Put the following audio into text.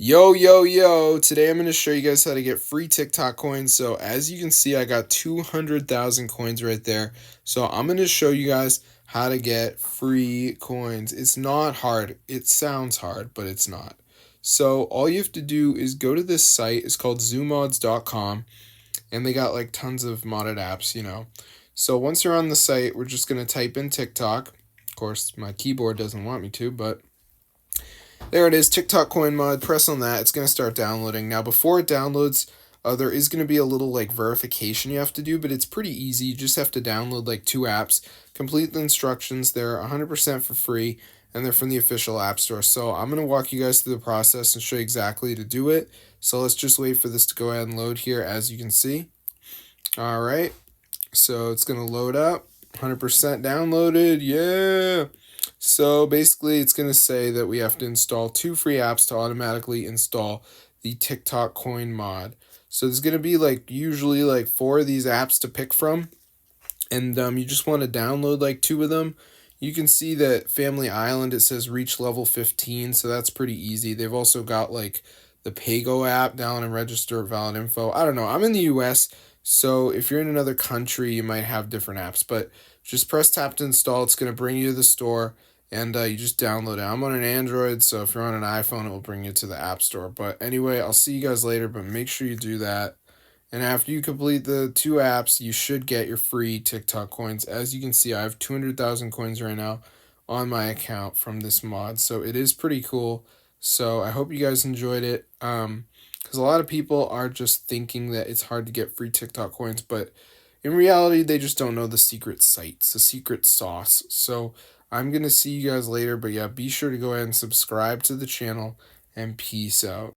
Yo, yo, yo. Today I'm going to show you guys how to get free TikTok coins. So as you can see, I got 200,000 coins right there. So I'm going to show you guys how to get free coins. It's not hard. It sounds hard, but it's not. So all you have to do is go to this site. It's called zoomods.com, and they got like tons of modded apps. So once you're on the site, we're just going to type in TikTok. Of course, my keyboard doesn't want me to, but there it is, TikTok coin mod. Press on that. It's going to start downloading. Now, before it downloads, there is going to be a little like verification you have to do, but it's pretty easy. You just have to download like two apps, complete the instructions. They're 100% for free, and they're from the official App Store. So I'm going to walk you guys through the process and show you exactly to do it. So let's just wait for this to go ahead and load here, as you can see. All right. So it's going to load up. 100% downloaded. Yeah. So basically, it's going to say that we have to install two free apps to automatically install the TikTok coin mod. So there's going to be like usually like four of these apps to pick from, and you just want to download like two of them. You can see that Family Island, it says reach level 15, so that's pretty easy. They've also got like the Pago app, down and register valid info. I don't know. I'm in the US, so if you're in another country, you might have different apps, but just press tap to install. It's going to bring you to the store, and you just download it. I'm on an Android, so if you're on an iPhone, it will bring you to the App Store. But anyway, I'll see you guys later, but make sure you do that. And after you complete the two apps, you should get your free TikTok coins. As you can see, I have 200,000 coins right now on my account from this mod. So it is pretty cool. So I hope you guys enjoyed it. Because a lot of people are just thinking that it's hard to get free TikTok coins, but in reality, they just don't know the secret sites, the secret sauce. So I'm going to see you guys later. But yeah, be sure to go ahead and subscribe to the channel, and peace out.